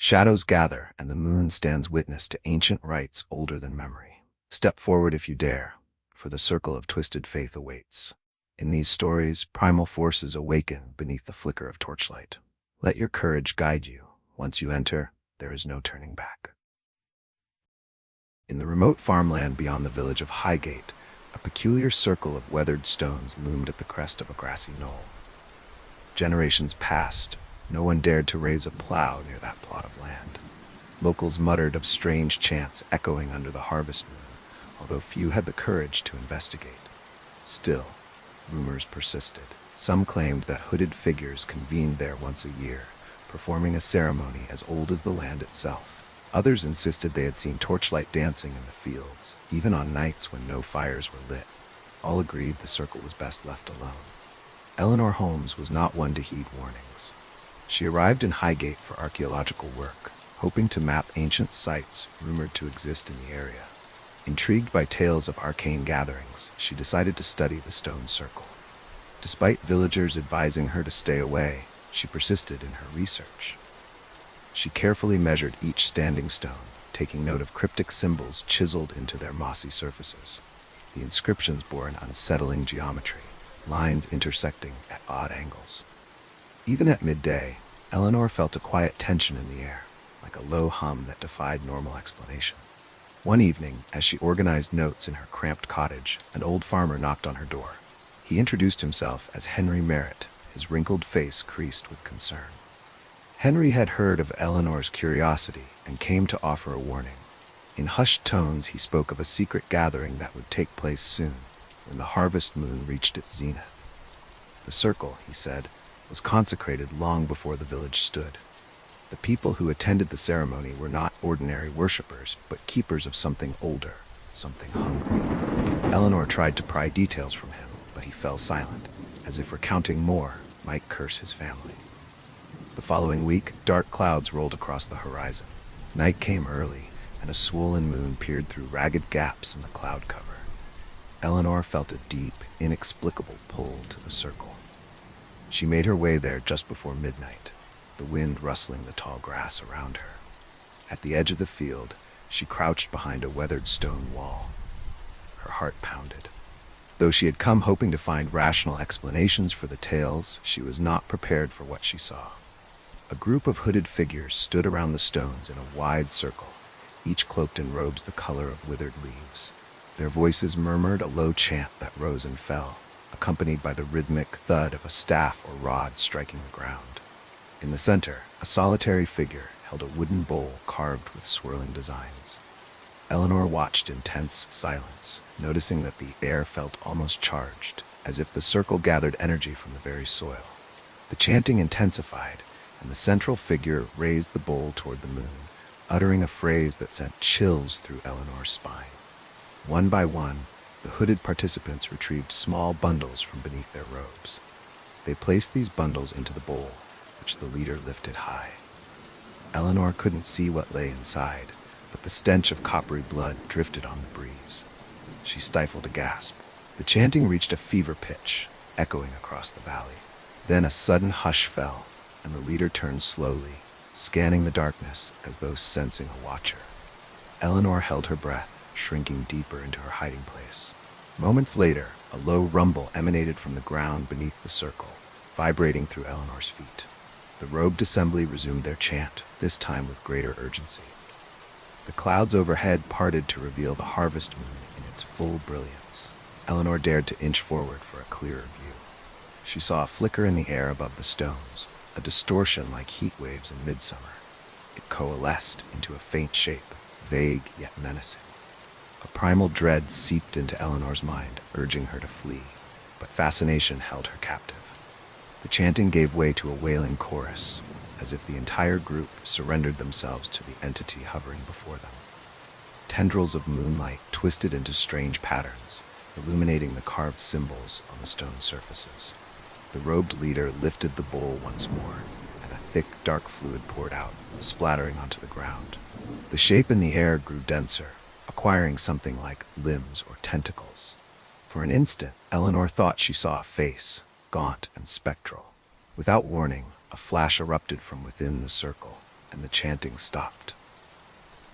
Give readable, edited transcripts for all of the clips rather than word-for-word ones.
Shadows gather, and the moon stands witness to ancient rites older than memory. Step forward if you dare, for the circle of twisted faith awaits. In these stories, primal forces awaken beneath the flicker of torchlight. Let your courage guide you. Once you enter, there is no turning back. In the remote farmland beyond the village of Highgate, a peculiar circle of weathered stones loomed at the crest of a grassy knoll. Generations passed. No one dared to raise a plow near that plot of land. Locals muttered of strange chants echoing under the harvest moon, although few had the courage to investigate. Still, rumors persisted. Some claimed that hooded figures convened there once a year, performing a ceremony as old as the land itself. Others insisted they had seen torchlight dancing in the fields, even on nights when no fires were lit. All agreed the circle was best left alone. Eleanor Holmes was not one to heed warnings. She arrived in Highgate for archaeological work, hoping to map ancient sites rumored to exist in the area. Intrigued by tales of arcane gatherings, she decided to study the stone circle. Despite villagers advising her to stay away, she persisted in her research. She carefully measured each standing stone, taking note of cryptic symbols chiseled into their mossy surfaces. The inscriptions bore an unsettling geometry, lines intersecting at odd angles. Even at midday, Eleanor felt a quiet tension in the air, like a low hum that defied normal explanation. One evening, as she organized notes in her cramped cottage, an old farmer knocked on her door. He introduced himself as Henry Merritt, his wrinkled face creased with concern. Henry had heard of Eleanor's curiosity and came to offer a warning. In hushed tones, he spoke of a secret gathering that would take place soon, when the harvest moon reached its zenith. The circle, he said, was consecrated long before the village stood. The people who attended the ceremony were not ordinary worshippers, but keepers of something older, something hungry. Eleanor tried to pry details from him, but he fell silent, as if recounting more might curse his family. The following week, dark clouds rolled across the horizon. Night came early, and a swollen moon peered through ragged gaps in the cloud cover. Eleanor felt a deep, inexplicable pull to the circle. She made her way there just before midnight, the wind rustling the tall grass around her. At the edge of the field, she crouched behind a weathered stone wall. Her heart pounded. Though she had come hoping to find rational explanations for the tales, she was not prepared for what she saw. A group of hooded figures stood around the stones in a wide circle, each cloaked in robes the color of withered leaves. Their voices murmured a low chant that rose and fell, accompanied by the rhythmic thud of a staff or rod striking the ground. In the center, a solitary figure held a wooden bowl carved with swirling designs. Eleanor watched in tense silence, noticing that the air felt almost charged, as if the circle gathered energy from the very soil. The chanting intensified, and the central figure raised the bowl toward the moon, uttering a phrase that sent chills through Eleanor's spine. One by one, the hooded participants retrieved small bundles from beneath their robes. They placed these bundles into the bowl, which the leader lifted high. Eleanor couldn't see what lay inside, but the stench of coppery blood drifted on the breeze. She stifled a gasp. The chanting reached a fever pitch, echoing across the valley. Then a sudden hush fell, and the leader turned slowly, scanning the darkness as though sensing a watcher. Eleanor held her breath, shrinking deeper into her hiding place. Moments later, a low rumble emanated from the ground beneath the circle, vibrating through Eleanor's feet. The robed assembly resumed their chant, this time with greater urgency. The clouds overhead parted to reveal the harvest moon in its full brilliance. Eleanor dared to inch forward for a clearer view. She saw a flicker in the air above the stones, a distortion like heat waves in midsummer. It coalesced into a faint shape, vague yet menacing. A primal dread seeped into Eleanor's mind, urging her to flee, but fascination held her captive. The chanting gave way to a wailing chorus, as if the entire group surrendered themselves to the entity hovering before them. Tendrils of moonlight twisted into strange patterns, illuminating the carved symbols on the stone surfaces. The robed leader lifted the bowl once more, and a thick, dark fluid poured out, splattering onto the ground. The shape in the air grew denser, acquiring something like limbs or tentacles. For an instant, Eleanor thought she saw a face, gaunt and spectral. Without warning, a flash erupted from within the circle, and the chanting stopped.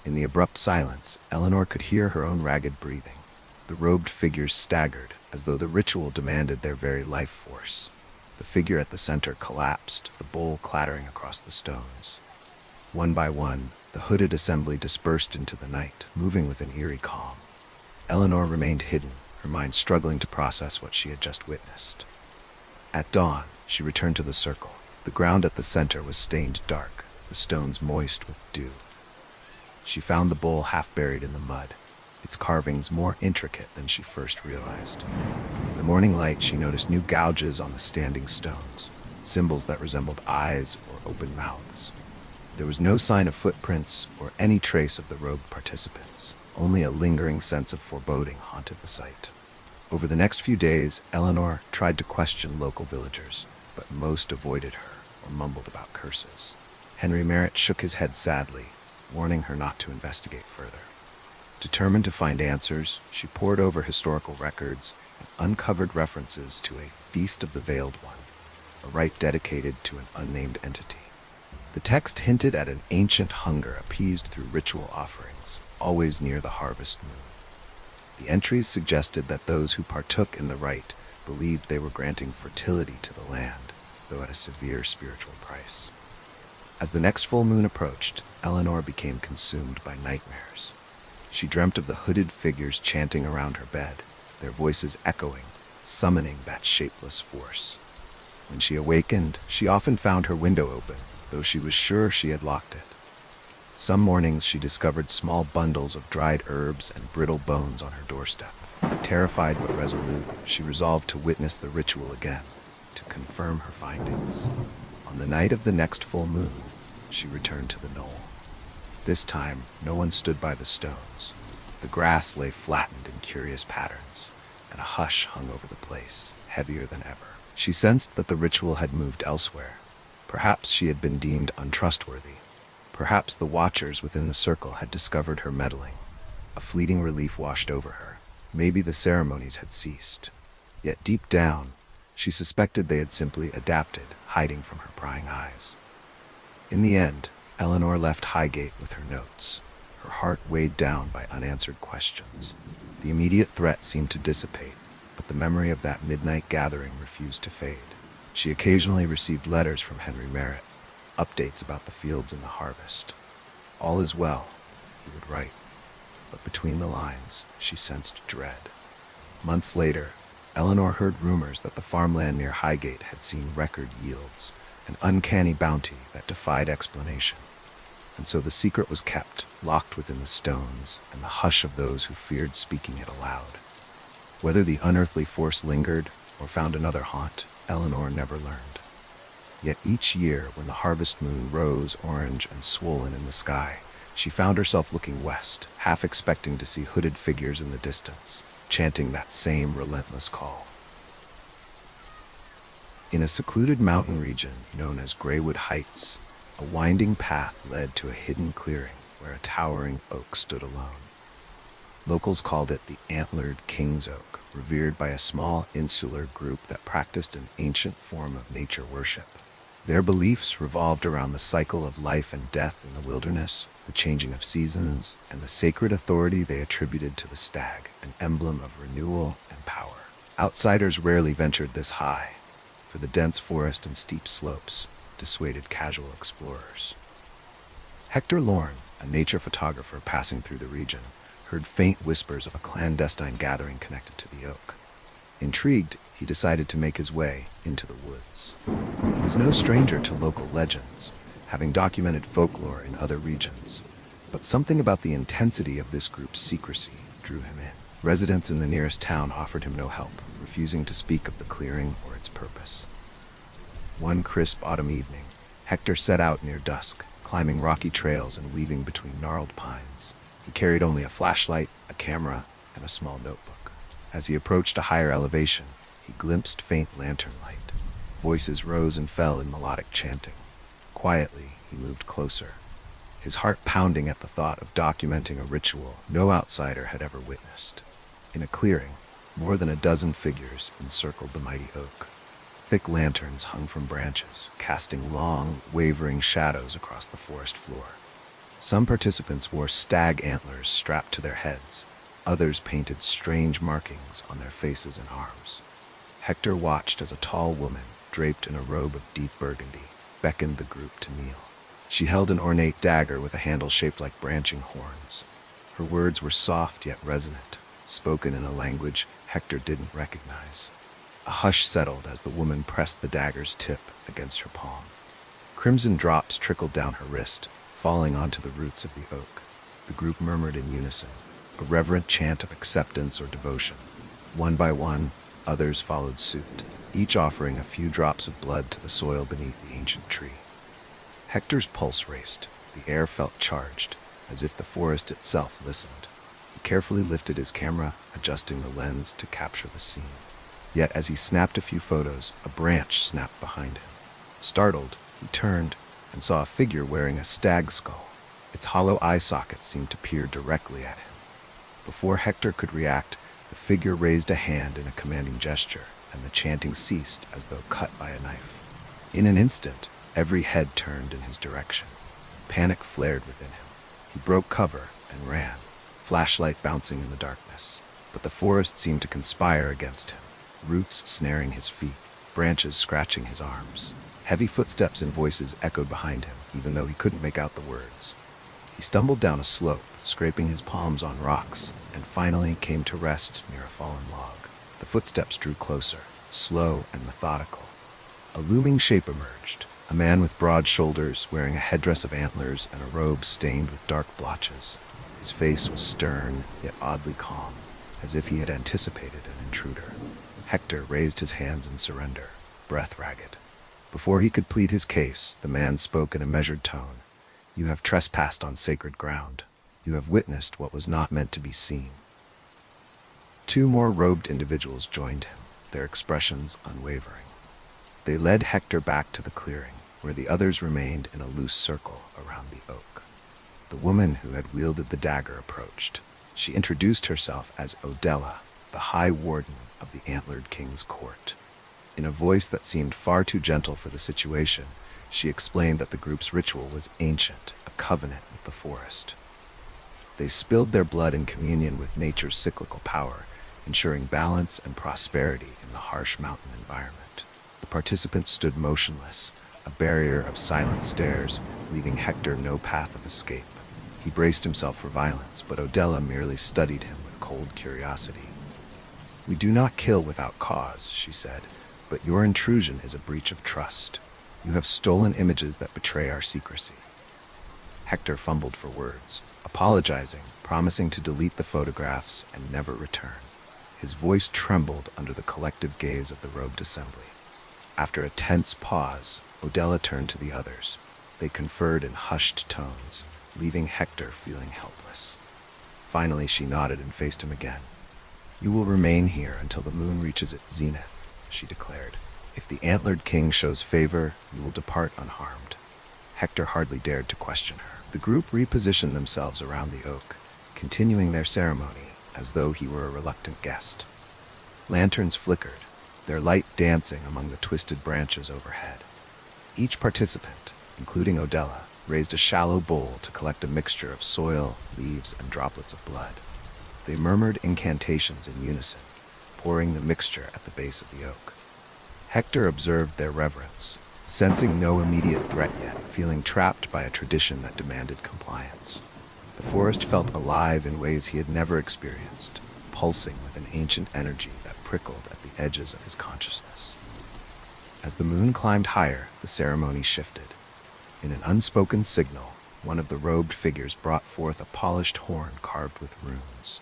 In the abrupt silence, Eleanor could hear her own ragged breathing. The robed figures staggered, as though the ritual demanded their very life force. The figure at the center collapsed, the bowl clattering across the stones. One by one, the hooded assembly dispersed into the night, moving with an eerie calm. Eleanor remained hidden, her mind struggling to process what she had just witnessed. At dawn, she returned to the circle. The ground at the center was stained dark, the stones moist with dew. She found the bowl half buried in the mud, its carvings more intricate than she first realized. In the morning light, she noticed new gouges on the standing stones, symbols that resembled eyes or open mouths. There was no sign of footprints or any trace of the robed participants. Only a lingering sense of foreboding haunted the site. Over the next few days, Eleanor tried to question local villagers, but most avoided her or mumbled about curses. Henry Merritt shook his head sadly, warning her not to investigate further. Determined to find answers, she pored over historical records and uncovered references to a Feast of the Veiled One, a rite dedicated to an unnamed entity. The text hinted at an ancient hunger appeased through ritual offerings, always near the harvest moon. The entries suggested that those who partook in the rite believed they were granting fertility to the land, though at a severe spiritual price. As the next full moon approached, Eleanor became consumed by nightmares. She dreamt of the hooded figures chanting around her bed, their voices echoing, summoning that shapeless force. When she awakened, she often found her window open, though she was sure she had locked it. Some mornings she discovered small bundles of dried herbs and brittle bones on her doorstep. Terrified but resolute, she resolved to witness the ritual again, to confirm her findings. On the night of the next full moon, she returned to the knoll. This time, no one stood by the stones. The grass lay flattened in curious patterns, and a hush hung over the place, heavier than ever. She sensed that the ritual had moved elsewhere. Perhaps she had been deemed untrustworthy. Perhaps the watchers within the circle had discovered her meddling. A fleeting relief washed over her. Maybe the ceremonies had ceased. Yet deep down, she suspected they had simply adapted, hiding from her prying eyes. In the end, Eleanor left Highgate with her notes, her heart weighed down by unanswered questions. The immediate threat seemed to dissipate, but the memory of that midnight gathering refused to fade. She occasionally received letters from Henry Merritt, updates about the fields and the harvest. All is well, he would write, but between the lines, she sensed dread. Months later, Eleanor heard rumors that the farmland near Highgate had seen record yields, an uncanny bounty that defied explanation. And so the secret was kept, locked within the stones and the hush of those who feared speaking it aloud. Whether the unearthly force lingered or found another haunt, Eleanor never learned. Yet each year, when the harvest moon rose orange and swollen in the sky, she found herself looking west, half expecting to see hooded figures in the distance, chanting that same relentless call. In a secluded mountain region known as Greywood Heights, a winding path led to a hidden clearing where a towering oak stood alone. Locals called it the Antlered King's Oak, revered by a small insular group that practiced an ancient form of nature worship. Their beliefs revolved around the cycle of life and death in the wilderness, the changing of seasons, and the sacred authority they attributed to the stag, an emblem of renewal and power. Outsiders rarely ventured this high, for the dense forest and steep slopes dissuaded casual explorers. Hector Lorne, a nature photographer passing through the region, heard faint whispers of a clandestine gathering connected to the oak. Intrigued, he decided to make his way into the woods. He was no stranger to local legends, having documented folklore in other regions, but something about the intensity of this group's secrecy drew him in. Residents in the nearest town offered him no help, refusing to speak of the clearing or its purpose. One crisp autumn evening, Hector set out near dusk, climbing rocky trails and weaving between gnarled pines. He carried only a flashlight, a camera, and a small notebook. As he approached a higher elevation, he glimpsed faint lantern light. Voices rose and fell in melodic chanting. Quietly, he moved closer, his heart pounding at the thought of documenting a ritual no outsider had ever witnessed. In a clearing, more than a dozen figures encircled the mighty oak. Thick lanterns hung from branches, casting long, wavering shadows across the forest floor. Some participants wore stag antlers strapped to their heads. Others painted strange markings on their faces and arms. Hector watched as a tall woman, draped in a robe of deep burgundy, beckoned the group to kneel. She held an ornate dagger with a handle shaped like branching horns. Her words were soft yet resonant, spoken in a language Hector didn't recognize. A hush settled as the woman pressed the dagger's tip against her palm. Crimson drops trickled down her wrist, falling onto the roots of the oak. The group murmured in unison, a reverent chant of acceptance or devotion. One by one, others followed suit, each offering a few drops of blood to the soil beneath the ancient tree. Hector's pulse raced. The air felt charged, as if the forest itself listened. He carefully lifted his camera, adjusting the lens to capture the scene. Yet as he snapped a few photos, a branch snapped behind him. Startled, he turned and saw a figure wearing a stag skull. Its hollow eye socket seemed to peer directly at him. Before Hector could react, the figure raised a hand in a commanding gesture, and the chanting ceased as though cut by a knife. In an instant, every head turned in his direction. Panic flared within him. He broke cover and ran, flashlight bouncing in the darkness. But the forest seemed to conspire against him, roots snaring his feet, branches scratching his arms. Heavy footsteps and voices echoed behind him, even though he couldn't make out the words. He stumbled down a slope, scraping his palms on rocks, and finally came to rest near a fallen log. The footsteps drew closer, slow and methodical. A looming shape emerged, a man with broad shoulders, wearing a headdress of antlers and a robe stained with dark blotches. His face was stern, yet oddly calm, as if he had anticipated an intruder. Hector raised his hands in surrender, breath ragged. Before he could plead his case, the man spoke in a measured tone. "You have trespassed on sacred ground. You have witnessed what was not meant to be seen." Two more robed individuals joined him, their expressions unwavering. They led Hector back to the clearing, where the others remained in a loose circle around the oak. The woman who had wielded the dagger approached. She introduced herself as Odella, the High Warden of the Antlered King's court. In a voice that seemed far too gentle for the situation, she explained that the group's ritual was ancient, a covenant with the forest. They spilled their blood in communion with nature's cyclical power, ensuring balance and prosperity in the harsh mountain environment. The participants stood motionless, a barrier of silent stares, leaving Hector no path of escape. He braced himself for violence, but Odella merely studied him with cold curiosity. "We do not kill without cause," she said, "but your intrusion is a breach of trust. You have stolen images that betray our secrecy." Hector fumbled for words, apologizing, promising to delete the photographs and never return. His voice trembled under the collective gaze of the robed assembly. After a tense pause, Odella turned to the others. They conferred in hushed tones, leaving Hector feeling helpless. Finally, she nodded and faced him again. "You will remain here until the moon reaches its zenith," she declared. "If the Antlered King shows favor, you will depart unharmed." Hector hardly dared to question her. The group repositioned themselves around the oak, continuing their ceremony as though he were a reluctant guest. Lanterns flickered, their light dancing among the twisted branches overhead. Each participant, including Odella, raised a shallow bowl to collect a mixture of soil, leaves, and droplets of blood. They murmured incantations in unison, pouring the mixture at the base of the oak. Hector observed their reverence, sensing no immediate threat yet, feeling trapped by a tradition that demanded compliance. The forest felt alive in ways he had never experienced, pulsing with an ancient energy that prickled at the edges of his consciousness. As the moon climbed higher, the ceremony shifted. In an unspoken signal, one of the robed figures brought forth a polished horn carved with runes.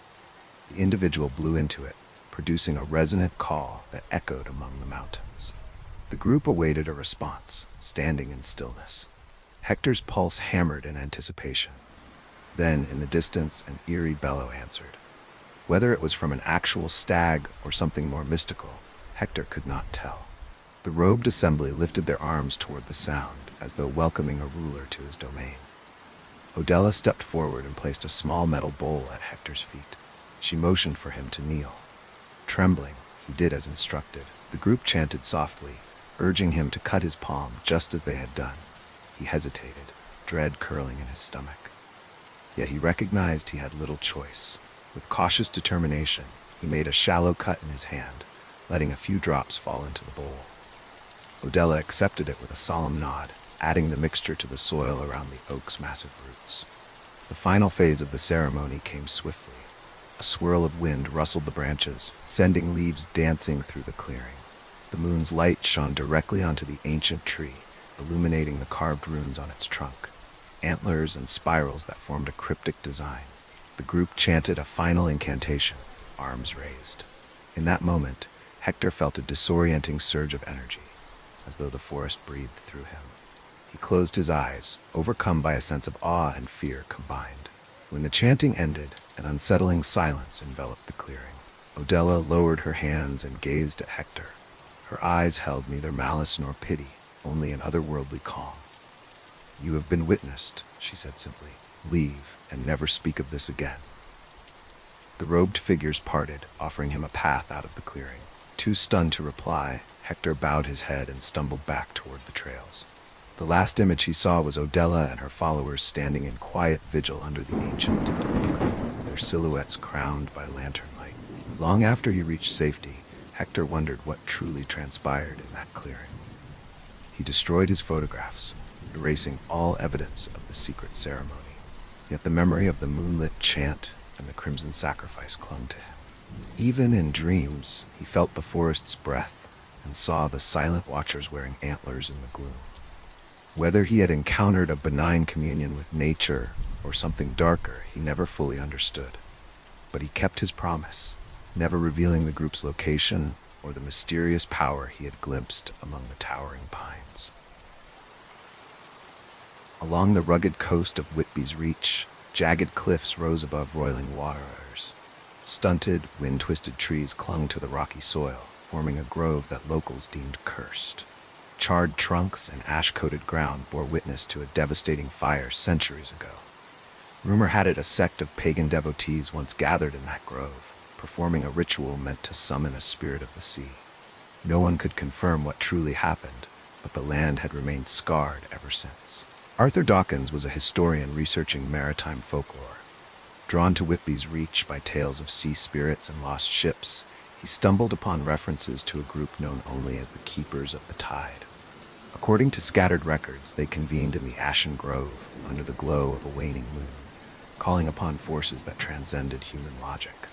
The individual blew into it, producing a resonant call that echoed among the mountains. The group awaited a response, standing in stillness. Hector's pulse hammered in anticipation. Then, in the distance, an eerie bellow answered. Whether it was from an actual stag or something more mystical, Hector could not tell. The robed assembly lifted their arms toward the sound, as though welcoming a ruler to his domain. Odella stepped forward and placed a small metal bowl at Hector's feet. She motioned for him to kneel. Trembling, he did as instructed. The group chanted softly, urging him to cut his palm just as they had done. He hesitated, dread curling in his stomach. Yet he recognized he had little choice. With cautious determination, he made a shallow cut in his hand, letting a few drops fall into the bowl. Odella accepted it with a solemn nod, adding the mixture to the soil around the oak's massive roots. The final phase of the ceremony came swiftly. A swirl of wind rustled the branches, sending leaves dancing through the clearing. The moon's light shone directly onto the ancient tree, illuminating the carved runes on its trunk, antlers and spirals that formed a cryptic design. The group chanted a final incantation, arms raised. In that moment, Hector felt a disorienting surge of energy, as though the forest breathed through him. He closed his eyes, overcome by a sense of awe and fear combined. When the chanting ended, an unsettling silence enveloped the clearing. Odella lowered her hands and gazed at Hector. Her eyes held neither malice nor pity, only an otherworldly calm. "You have been witnessed," she said simply. "Leave, and never speak of this again." The robed figures parted, offering him a path out of the clearing. Too stunned to reply, Hector bowed his head and stumbled back toward the trails. The last image he saw was Odella and her followers standing in quiet vigil under the ancient oak, their silhouettes crowned by lantern light. Long after he reached safety, Hector wondered what truly transpired in that clearing. He destroyed his photographs, erasing all evidence of the secret ceremony. Yet the memory of the moonlit chant and the crimson sacrifice clung to him. Even in dreams, he felt the forest's breath and saw the silent watchers wearing antlers in the gloom. Whether he had encountered a benign communion with nature or something darker, he never fully understood. But he kept his promise, never revealing the group's location or the mysterious power he had glimpsed among the towering pines. Along the rugged coast of Whitby's Reach, jagged cliffs rose above roiling waters. Stunted, wind-twisted trees clung to the rocky soil, forming a grove that locals deemed cursed. Charred trunks and ash-coated ground bore witness to a devastating fire centuries ago. Rumor had it a sect of pagan devotees once gathered in that grove, performing a ritual meant to summon a spirit of the sea. No one could confirm what truly happened, but the land had remained scarred ever since. Arthur Dawkins was a historian researching maritime folklore. Drawn to Whitby's Reach by tales of sea spirits and lost ships, he stumbled upon references to a group known only as the Keepers of the Tide. According to scattered records, they convened in the Ashen Grove under the glow of a waning moon, calling upon forces that transcended human logic.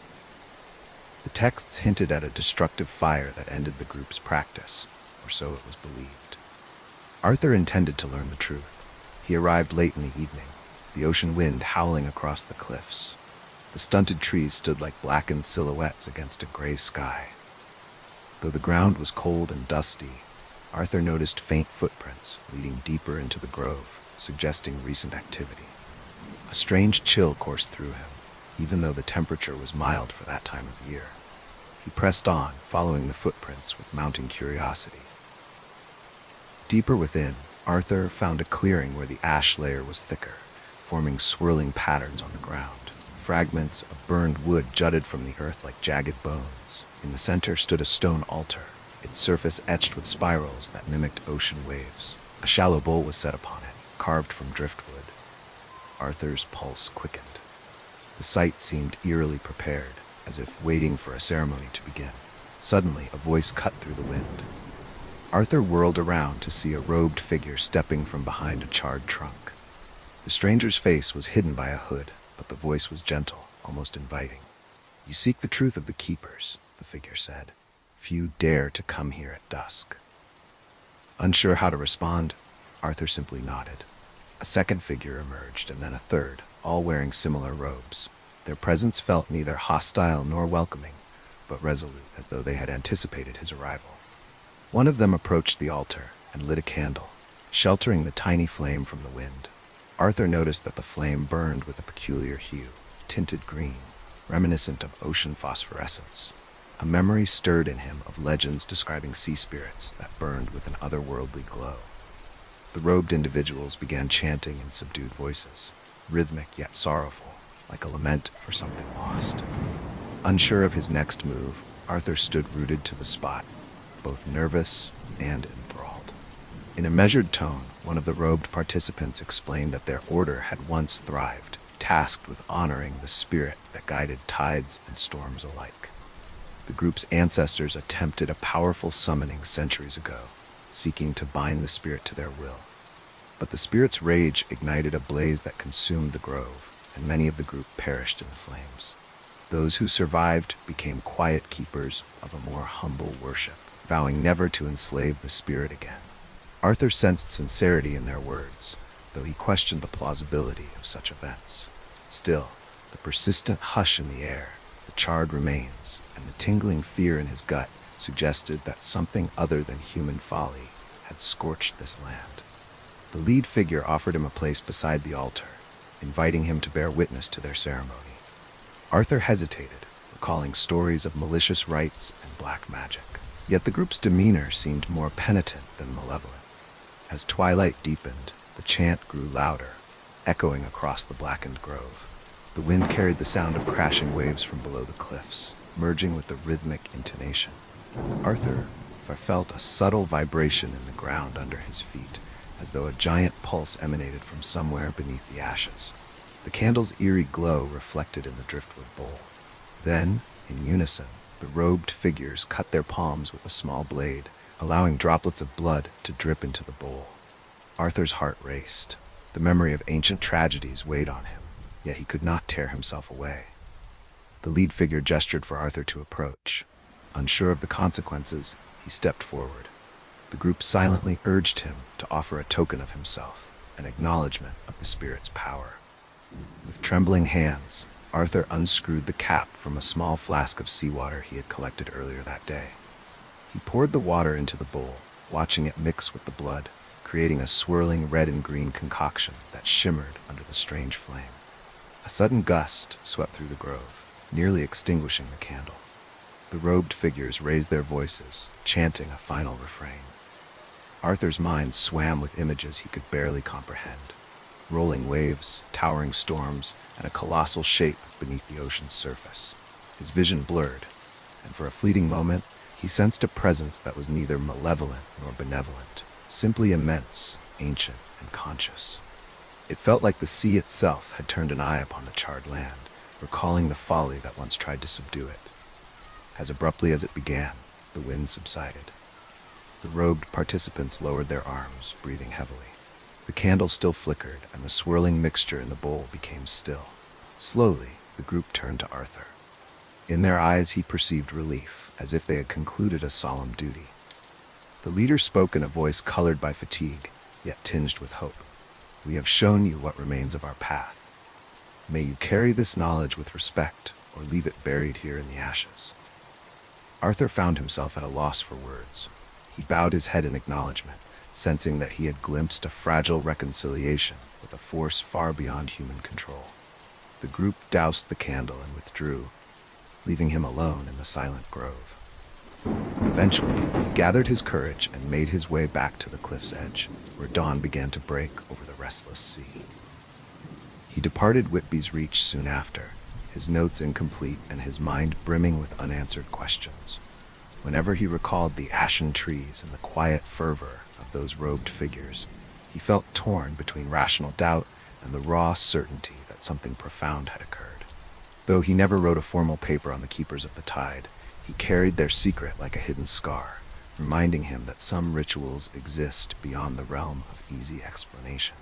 The texts hinted at a destructive fire that ended the group's practice, or so it was believed. Arthur intended to learn the truth. He arrived late in the evening, the ocean wind howling across the cliffs. The stunted trees stood like blackened silhouettes against a gray sky. Though the ground was cold and dusty, Arthur noticed faint footprints leading deeper into the grove, suggesting recent activity. A strange chill coursed through him, even though the temperature was mild for that time of year. He pressed on, following the footprints with mounting curiosity. Deeper within, Arthur found a clearing where the ash layer was thicker, forming swirling patterns on the ground. Fragments of burned wood jutted from the earth like jagged bones. In the center stood a stone altar, its surface etched with spirals that mimicked ocean waves. A shallow bowl was set upon it, carved from driftwood. Arthur's pulse quickened. The sight seemed eerily prepared, as if waiting for a ceremony to begin. Suddenly, a voice cut through the wind. Arthur whirled around to see a robed figure stepping from behind a charred trunk. The stranger's face was hidden by a hood, but the voice was gentle, almost inviting. "You seek the truth of the Keepers," the figure said. "Few dare to come here at dusk." Unsure how to respond, Arthur simply nodded. A second figure emerged, and then a third, all wearing similar robes. Their presence felt neither hostile nor welcoming, but resolute, as though they had anticipated his arrival. One of them approached the altar and lit a candle, sheltering the tiny flame from the wind. Arthur noticed that the flame burned with a peculiar hue, tinted green, reminiscent of ocean phosphorescence. A memory stirred in him of legends describing sea spirits that burned with an otherworldly glow. The robed individuals began chanting in subdued voices, rhythmic yet sorrowful, like a lament for something lost. Unsure of his next move, Arthur stood rooted to the spot, both nervous and enthralled. In a measured tone, one of the robed participants explained that their order had once thrived, tasked with honoring the spirit that guided tides and storms alike. The group's ancestors attempted a powerful summoning centuries ago, seeking to bind the spirit to their will. But the spirit's rage ignited a blaze that consumed the grove, and many of the group perished in the flames. Those who survived became quiet keepers of a more humble worship, vowing never to enslave the spirit again. Arthur sensed sincerity in their words, though he questioned the plausibility of such events. Still, the persistent hush in the air, the charred remains, and the tingling fear in his gut suggested that something other than human folly had scorched this land. The lead figure offered him a place beside the altar, inviting him to bear witness to their ceremony. Arthur hesitated, recalling stories of malicious rites and black magic. Yet the group's demeanor seemed more penitent than malevolent. As twilight deepened, the chant grew louder, echoing across the blackened grove. The wind carried the sound of crashing waves from below the cliffs, merging with the rhythmic intonation. Arthur felt a subtle vibration in the ground under his feet, as though a giant pulse emanated from somewhere beneath the ashes. The candle's eerie glow reflected in the driftwood bowl. Then, in unison, the robed figures cut their palms with a small blade, allowing droplets of blood to drip into the bowl. Arthur's heart raced. The memory of ancient tragedies weighed on him, yet he could not tear himself away. The lead figure gestured for Arthur to approach. Unsure of the consequences, he stepped forward. The group silently urged him to offer a token of himself, an acknowledgement of the spirit's power. With trembling hands, Arthur unscrewed the cap from a small flask of seawater he had collected earlier that day. He poured the water into the bowl, watching it mix with the blood, creating a swirling red and green concoction that shimmered under the strange flame. A sudden gust swept through the grove, nearly extinguishing the candle. The robed figures raised their voices, chanting a final refrain. Arthur's mind swam with images he could barely comprehend. Rolling waves, towering storms, and a colossal shape beneath the ocean's surface. His vision blurred, and for a fleeting moment, he sensed a presence that was neither malevolent nor benevolent, simply immense, ancient, and conscious. It felt like the sea itself had turned an eye upon the charred land, recalling the folly that once tried to subdue it. As abruptly as it began, the wind subsided. The robed participants lowered their arms, breathing heavily. The candle still flickered, and the swirling mixture in the bowl became still. Slowly, the group turned to Arthur. In their eyes he perceived relief, as if they had concluded a solemn duty. The leader spoke in a voice colored by fatigue, yet tinged with hope. "We have shown you what remains of our path. May you carry this knowledge with respect, or leave it buried here in the ashes." Arthur found himself at a loss for words. He bowed his head in acknowledgement, sensing that he had glimpsed a fragile reconciliation with a force far beyond human control. The group doused the candle and withdrew, leaving him alone in the silent grove. Eventually, he gathered his courage and made his way back to the cliff's edge, where dawn began to break over the restless sea. He departed Whitby's Reach soon after, his notes incomplete and his mind brimming with unanswered questions. Whenever he recalled the ashen trees and the quiet fervor of those robed figures, he felt torn between rational doubt and the raw certainty that something profound had occurred. Though he never wrote a formal paper on the keepers of the tide, he carried their secret like a hidden scar, reminding him that some rituals exist beyond the realm of easy explanation.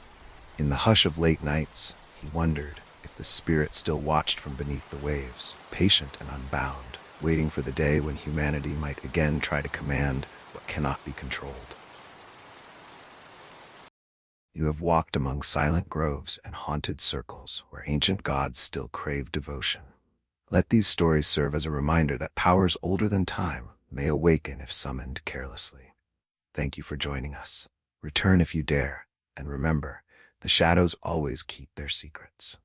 In the hush of late nights, he wondered if the spirit still watched from beneath the waves, patient and unbound, waiting for the day when humanity might again try to command what cannot be controlled. You have walked among silent groves and haunted circles where ancient gods still crave devotion. Let these stories serve as a reminder that powers older than time may awaken if summoned carelessly. Thank you for joining us. Return if you dare, and remember, the shadows always keep their secrets.